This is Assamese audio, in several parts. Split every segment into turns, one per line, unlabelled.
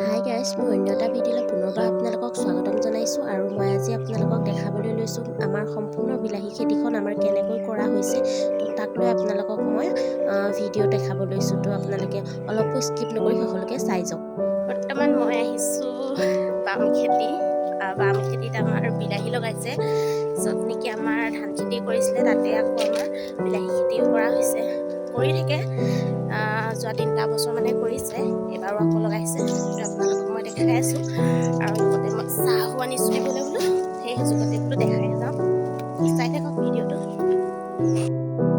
হাই গাইজ, মই অন্য এটা ভিডিঅ'লৈ পুনৰবাৰ আপোনালোকক স্বাগতম জনাইছোঁ আৰু মই আজি আপোনালোকক দেখাবলৈ লৈছোঁ আমাৰ সম্পূৰ্ণ বিলাহী খেতিখন আমাৰ কেনেকৈ কৰা হৈছে। তো তাক লৈ আপোনালোকক মই ভিডিঅ' দেখাব লৈছোঁ। তো আপোনালোকে অলপো স্কিপ নকৰি সকলোকে চাই যাওক। বৰ্তমান মই আহিছোঁ বাম খেতিত আমাৰ বিলাহী লগাইছে। য'ত নেকি আমাৰ ধান খেতি কৰিছিলে তাতে আকৌ আমাৰ বিলাহী খেতিও কৰা হৈছে, কৰি থাকে। যোৱা 3টা বছৰ মানে কৰিছে, এবাৰো আকৌ লগাইছে। আপোনালোকক মই দেখাই আছোঁ আৰু লগতে মই চাহো আনিছোঁ দিবলৈ বোলো, সেই সুযোগতে বোলো দেখাই যাওঁ। চাই থাকক ভিডিঅ'টো।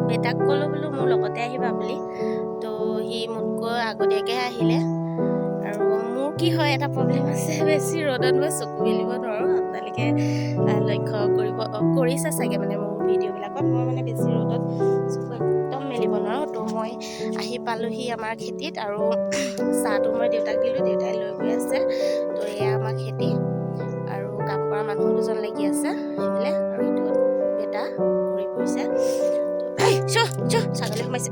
বেটাক ক'লোঁ বোলো মোৰ লগতে আহিবা বুলি, তো সি মোতকৈ আগতীয়াকৈ আহিলে। আৰু মোৰ কি হয়, এটা প্ৰব্লেম আছে, বেছি ৰ'দত মই চকু মেলিব নোৱাৰোঁ। আপোনালোকে লক্ষ্য কৰিছে চাগে মানে মোৰ ভিডিঅ'বিলাকত মই মানে বেছি ৰ'দত চকু একদম মেলিব নোৱাৰোঁ। তো মই আহি পালোঁহি আমাৰ খেতিত আৰু চাহটো মই দেউতাক দিলোঁ, দেউতাই লৈ গৈ আছে। তো এয়া আমাৰ খেতি আৰু কাম কৰা মানুহ 2জন লাগি আছে সেইফালে, আৰু এইটো বেটা ঘূৰি ফুৰিছে। ছাগলী সোমাইছে,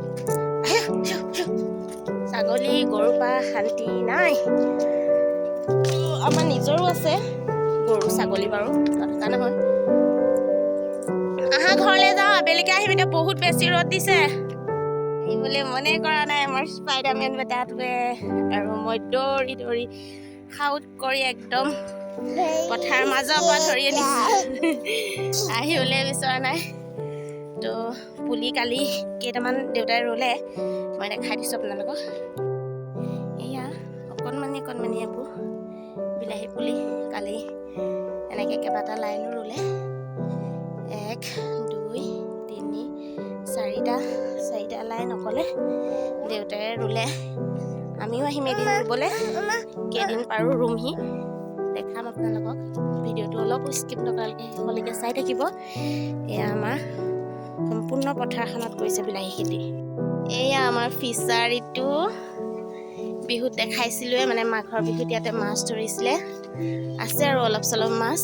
ছাগলী গৰুৰ পৰা শান্তি নাই। আমাৰ নিজৰো আছে গৰু ছাগলী, বাৰু নথকা নহয়। আহা ঘৰলৈ যাওঁ, আবেলিকে আহিম, এতিয়া বহুত বেছি ৰ'দ দিছে। আহিবলৈ মনে কৰা নাই আমাৰ স্পাইডাৰমেন বেটাটোৱে, আৰু মই দৌৰি দৌৰি সাউত কৰি একদম পথাৰ মাজৰ পৰা ধৰি আনিছোঁ। আহিবলৈ বিচৰা নাই। তো পুলি কালি কেইটামান দেউতাই ৰুলে, মই দেখাই দিছোঁ আপোনালোকক। এয়া অকণমানি এইবোৰ বিলাহী পুলি কালি এনেকৈ কেইবাটা লাইনো ৰুলে। 1 2 3 4টা লাইন অকলে দেউতাই ৰুলে। আমিও আহিম এদিন ৰুবলৈ, কেইদিন পাৰোঁ ৰুমহি, দেখাম আপোনালোকক। ভিডিঅ'টো অলপ স্কিপ নকৰাকৈ শেষলৈকে চাই থাকিব। এয়া আমাৰ সম্পূৰ্ণ পথাৰখনত কৰিছে বিলাহী খেতি। এয়া আমাৰ ফিচাৰীটো বিহুত দেখাইছিলোঁৱে, মানে মাঘৰ বিহুত ইয়াতে মাছ ধৰিছিলে, আছে আৰু অলপ চলপ মাছ।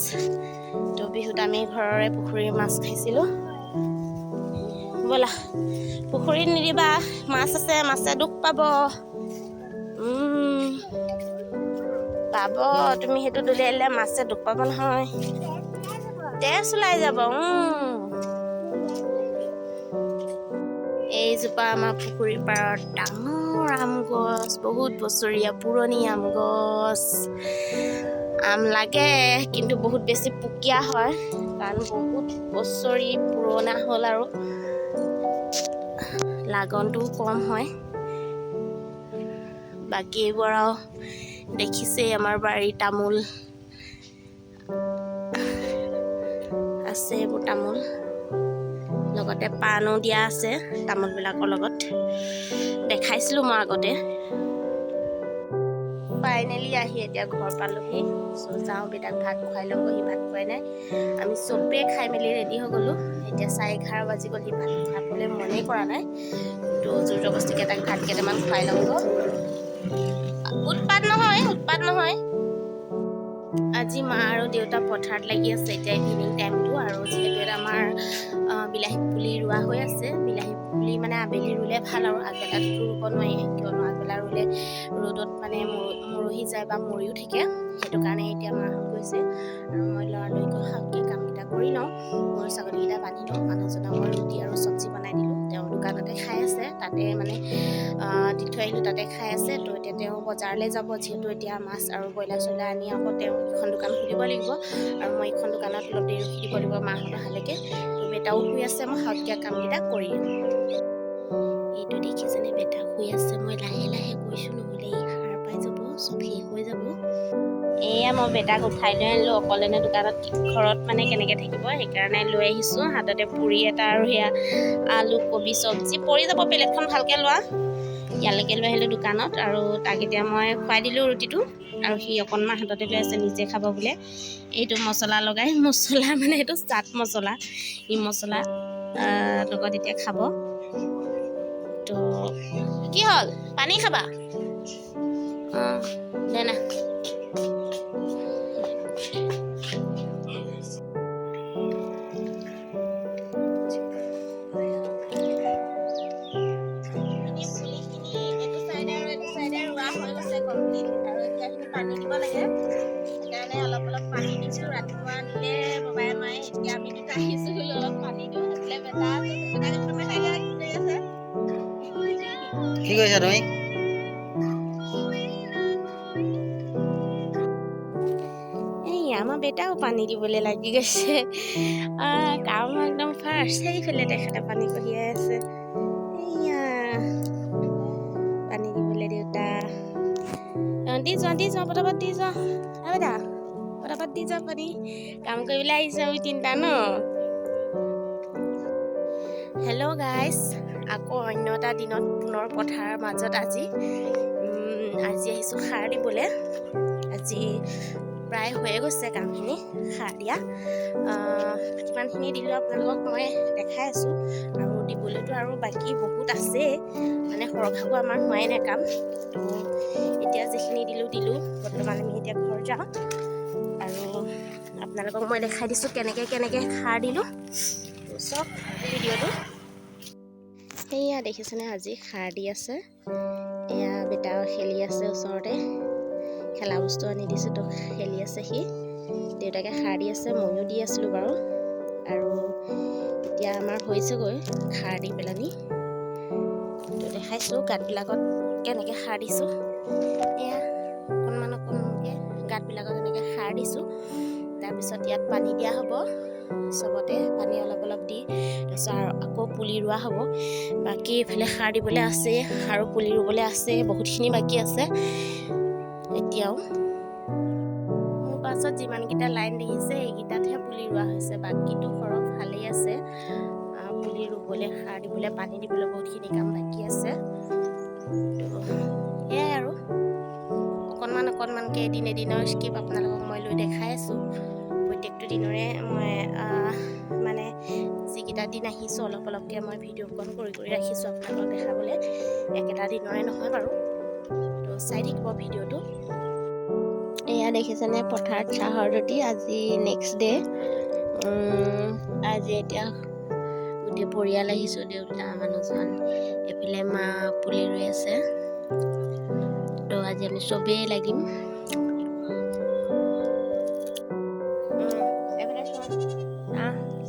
তো বিহুত আমি ঘৰৰে পুখুৰীৰ মাছ খাইছিলোঁ। ব'লা, পুখুৰীত নিদিবা, মাছ আছে, মাছে দুখ পাব। তুমি সেইটো দলিয়াই দিলে মাছে দুখ পাব নহয়, তেজ ওলাই যাব। এইজোপা আমাৰ পুখুৰীৰ পাৰত ডাঙৰ আম গছ, বহুত বছৰীয়া পুৰণি আম গছ। আম লাগে, কিন্তু বহুত বেছি পুকীয়া হয়, কাৰণ বহুত বছৰি পুৰণা হ'ল আৰু লাগনটোও কম হয়। বাকী এইবোৰ আৰু দেখিছেই, আমাৰ বাৰীৰ তামোল আছে, এইবোৰ তামোল লগতে পাণো দিয়া আছে তামোলবিলাকৰ লগত, দেখাইছিলোঁ মই আগতে। ফাইনেলি আহি এতিয়া ঘৰ পালোহি। যাওঁ, বেটাক ভাত খুৱাই লওঁ, সি ভাত খুৱাই নাই। আমি চবেই খাই মেলি ৰেডি হৈ গ'লোঁ। এতিয়া 11:30 বাজি গ'ল, সি ভাত খাবলৈ মনেই কৰা নাই। তো জোৰ জবস্তিকে তাক ভাত কেইটামান খুৱাই লওঁ। উৎপাত নহয়। আজি মা আৰু দেউতা পথাৰত লাগি আছে, এতিয়া ইভিনিং টাইমটো, আৰু যিহেতু এটা আমাৰ বিলাহী পুলি ৰোৱা হৈ আছে। বিলাহী পুলি মানে আবেলি ৰুলে ভাল, আৰু আগবেলাতো ৰুব নোৱাৰি, কিয়নো আগবেলা ৰুলে ৰ'দত মানে মৰহি যায় বা মৰিও থাকে। সেইটো কাৰণে এতিয়া মাহঁত গৈছে আৰু মই লৰালৰিকৈ সাউতকৈ কামকেইটা কৰি লওঁ। গৰু ছাগলীকেইটা বান্ধি লওঁ। মানুহজনক মই ৰুটি আৰু চব্জি বনাই দিলোঁ, তেওঁ দোকানতে খাই আছে, তাতে মানে দি থৈ আহিলোঁ, তাতে খাই আছে। তো এতিয়া তেওঁ বজাৰলৈ যাব, যিহেতু এতিয়া মাছ আৰু ব্ৰইলাৰ চইলাৰ আনি আকৌ তেওঁ ইখন দোকান খুলিব লাগিব, আৰু মই ইখন দোকানত অলপ দেৰি ৰখি দিব লাগিব মাহঁত অহালৈকে। তো বেটাও শুই আছে, মই সাউতকৈ কামকেইটা কৰি এইটো দেখিছেনে, বেটা শুই আছে। মই লাহে লাহে কৈছোঁ, নহ'লে ই সাৰ পাই যাব, চব শেষ হৈ যাব। এয়া মই বেটাক উঠাই লৈ আনিলোঁ, অকলেনে দোকানত, ঘৰত মানে কেনেকৈ থাকিব, সেইকাৰণে লৈ আহিছোঁ। হাততে পুৰি এটা আৰু সেয়া আলু কবি চব্জি পৰি যাব, প্লেটখন ভালকৈ লোৱা। ইয়ালৈকে লৈ আহিলোঁ দোকানত, আৰু তাক এতিয়া মই খুৱাই দিলোঁ ৰুটিটো, আৰু সি অকণমান হাততে লৈ আছে, নিজে খাব বোলে। এইটো মছলা লগাই, মছলা মানে এইটো চাট মছলা, ই মছলা লগত এতিয়া খাব। তো কি হ'ল, পানী খাবা? দে না। পুলিখিনি এইটো চাইডে আৰু এইটো চাইডে ৰোৱা হৈ গৈছে কমপ্লিট, আৰু এতিয়া পানী দিব লাগে সেইকাৰণে অলপ পানী দিছোঁ ৰাতিপুৱা দিলে বাবাই মায়ে এতিয়া আমি দুটা আহিছোঁ বোলো অলপ পানী দিওঁ সেইফালে বেটা আছে বেটাক কি কৰি আছে
কি কৰিছা তুমি
আমাৰ বেটাও পানী দিবলৈ লাগি গৈছে কাম একদম ফাৰ্ষ্ট সেইফালে তেখেতে পানী কঢ়িয়াই আছে এয়া পানী দিবলৈ দেউতা দি যোৱা পটাপট দি যোৱা বেটা পটাপট দি যোৱা পানী কাম কৰিবলৈ আহিছে আমি তিনিটা ন হেল্ল' গাইজ আকৌ অন্য এটা দিনত পুনৰ পথাৰৰ মাজত আজি আহিছোঁ সাৰ দিবলৈ আজি প্ৰায় হৈয়ে গৈছে কামখিনি সাৰ দিয়া কিমানখিনি দিলোঁ আপোনালোকক মই দেখাই আছোঁ আৰু দিবলৈতো আৰু বাকী বহুত আছে মানে সৰহভাগো আমাৰ হোৱাই নাই কাম তো এতিয়া যিখিনি দিলোঁ বৰ্তমান আমি এতিয়া ঘৰ যাওঁ আৰু আপোনালোকক মই দেখাই দিছোঁ কেনেকৈ সাৰ দিলোঁ চব ভিডিঅ'টো সেয়া দেখিছেনে আজি সাৰ দি আছে এয়া বেটাও খেলি আছে ওচৰতে খেলা বস্তু আনি দিছোঁ তো খেলি আছে সি দেউতাকে সাৰ দি আছে ময়ো দি আছিলোঁ বাৰু আৰু এতিয়া আমাৰ হৈছেগৈ সাৰ দি পেলানি তো দেখাইছোঁ গাঁতবিলাকত কেনেকৈ সাৰ দিছোঁ এয়া অকণমানকৈ গাঁতবিলাকত এনেকৈ সাৰ দিছোঁ তাৰপিছত ইয়াত পানী দিয়া হ'ব চবতে পানী অলপ দি তাৰপিছত আৰু আকৌ পুলি ৰোৱা হ'ব বাকী এইফালে সাৰ দিবলৈ আছে আৰু পুলি ৰুবলৈ আছে বহুতখিনি বাকী আছে এতিয়াও মোৰ পাছত যিমানকেইটা লাইন দেখিছে এইকেইটাতহে পুলি ৰোৱা হৈছে বাকীটো সৰহ ভালেই আছে পুলি ৰুবলৈ সাৰ দিবলৈ পানী দিবলৈ বহুতখিনি কাম বাকী আছে তো এয়াই আৰু অকণমানকৈ এদিনৰ স্কিপ আপোনালোকক মই লৈ দেখাই আছোঁ প্ৰত্যেকটো দিনৰে মই মানে যিকেইটা দিন আহিছোঁ অলপকৈ মই ভিডিঅ'কণ কৰি ৰাখিছোঁ আপোনালোকক দেখাবলৈ একেটা দিনৰে নহয় বাৰু তো চাই থাকিব ভিডিঅ'টো এয়া দেখিছেনে পথাৰত চাহৰ ৰুটি আজি নেক্সট ডে আজি এতিয়া গোটেই পৰিয়াল আহিছোঁ দেউতা মানুহজন এইফালে মা পুলি ৰুই আছে তো আজি আমি চবেই লাগিম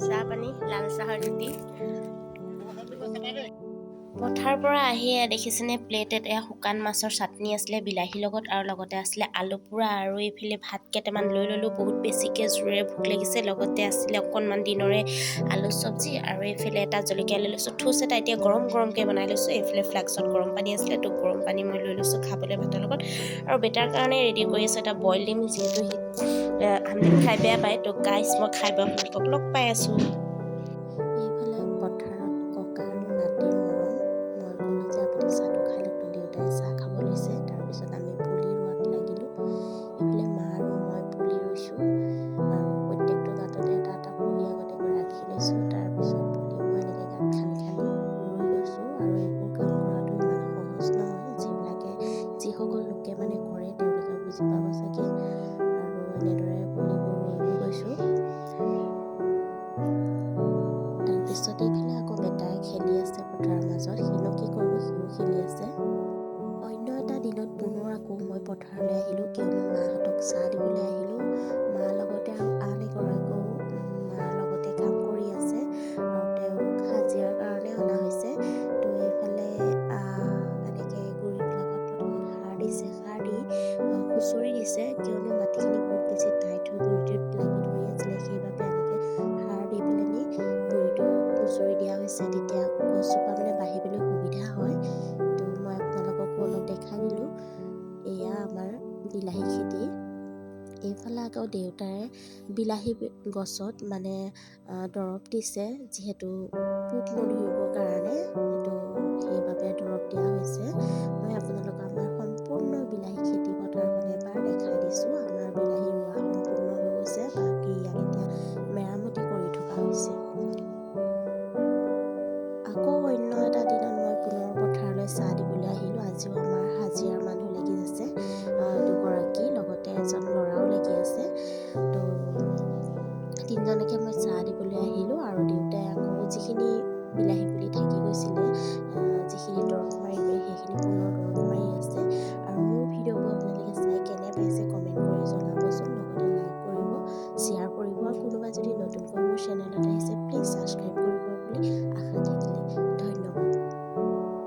চাহ পানী লাল চাহৰ ৰুটি পথাৰৰ পৰা আহি দেখিছেনে প্লেটত এয়া শুকান মাছৰ চাটনি আছিলে বিলাহীৰ লগত আৰু লগতে আছিলে আলু পোৰা আৰু এইফালে ভাত কেইটামান লৈ ল'লোঁ বহুত বেছিকৈ জোৰেৰে ভোক লাগিছে লগতে আছিলে অকণমান দিনৰে আলু চব্জি আৰু এইফালে এটা জলকীয়া লৈ লৈছোঁ থোচ এটা এতিয়া গৰমকৈ বনাই লৈছোঁ এইফালে ফ্লাক্সত গৰম পানী আছিলে তো গৰম পানী মই লৈ লৈছোঁ খাবলৈ ভাতৰ লগত আৰু বেটাৰ কাৰণে ৰেডি কৰি আছোঁ এটা বইল ডিম যিহেতু সি আমলেট খাই বেয়া পায় তো গাইছ মই খাই বৈ আপোনালোকক লগ পাই আছোঁ এইফালে পথাৰত ককা আৰু নাতিৰ মৰম মই ক'লোঁ যে আপুনি চাহটো খাই লওক তো দেউতাই চাহ খাব লৈছে তাৰপিছত আমি পুলি ৰোৱাত লাগিলোঁ এইফালে মা আৰু মই পুলি ৰুইছোঁ আৰু প্ৰত্যেকটো গাঁততে এটা পুলি আগতীয়াকৈ ৰাখি লৈছোঁ তাৰপিছত পুলি মই এনেকৈ গাঁত খান্দি ৰুই গৈছোঁ আৰু এইবোৰ কাম কৰাটো ইমান সহজ নহয় যিসকল লোকে মানে কৰে তেওঁলোকে বুজি পাব চাগে আৰু এনেদৰে পুলিবোৰ ৰুই গৈছোঁ তাৰপিছত এইফালে আকৌ বেটাই খেলি আছে পথাৰৰ মাজত সিনো কি কৰিব সিও খেলি আছে অন্য এটা দিনত পুনৰ আকৌ মই পথাৰলৈ আহিলোঁ কিয়নো মাহঁতক চাহ দিবলৈ আহিলোঁ মাৰ লগতে আৰু আন এগৰাকীও মাৰ লগতে কাম কৰি আছে আৰু তেওঁলোক হাজিৰাৰ কাৰণে অনা হৈছে তো এইফালে এনেকৈ গুৰিবিলাকত প্ৰথমত সাৰ দিছে সাৰ দি খুচৰি দিছে কিয়নো মাটিখিনি বহুত বেছি টাইট হৈ গুৰিটোত লাগি ধৰি আছিলে সেইবাবে এনেকৈ সাৰ দি পেলাই গুৰিটো খুচৰি দিয়া হৈছে তেতিয়া গছজোপা মানে বাঢ়িবলৈ সুবিধা হয় তো মই আপোনালোককো অলপ দেখাই দিলোঁ এয়া আমাৰ বিলাহী খেতি এইফালে আকৌ দেউতাৰে বিলাহী গছত মানে দৰৱ দিছে যিহেতু পোক নধৰিবৰ কাৰণে সেইবাবে দৰৱ দিয়া হৈছে মই আপোনালোকক আমাৰ সম্পূৰ্ণ বিলাহী খেতি পথাৰখন এবাৰ দেখাই দিছোঁ আমাৰ বিলাহী ৰোৱা সম্পূৰ্ণ হৈ গৈছে বাকী ইয়াক এতিয়া মেৰামতি কৰি থকা হৈছে আকৌ অন্য এটা দিনত মই পুনৰ পথাৰলৈ চাহ দিবলৈ আহিলোঁ আজিও আমাৰ হাজিৰাৰ মানুহ লাগি আছে দুগৰাকী লগতে এজন ল'ৰাও লাগি আছে তো তিনিজনকে মই চাহ দিবলৈ আহিলোঁ আৰু দেউতাই আকৌ যিখিনি বিলাহী পুলি থাকি গৈছিলে যিখিনি দৰৱ মাৰিবলৈ সেইখিনি পুনৰ দৰৱ মাৰি আছে আৰু মোৰ ভিডিঅ'বোৰ কমেণ্ট কৰি জনাবচোন, লগতে লাইক কৰিব, শ্বেয়াৰ কৰিব, আৰু কোনোবা যদি নতুনকৈ মোৰ চেনেলত আহিছে প্লিজ ছাবস্ক্ৰাইব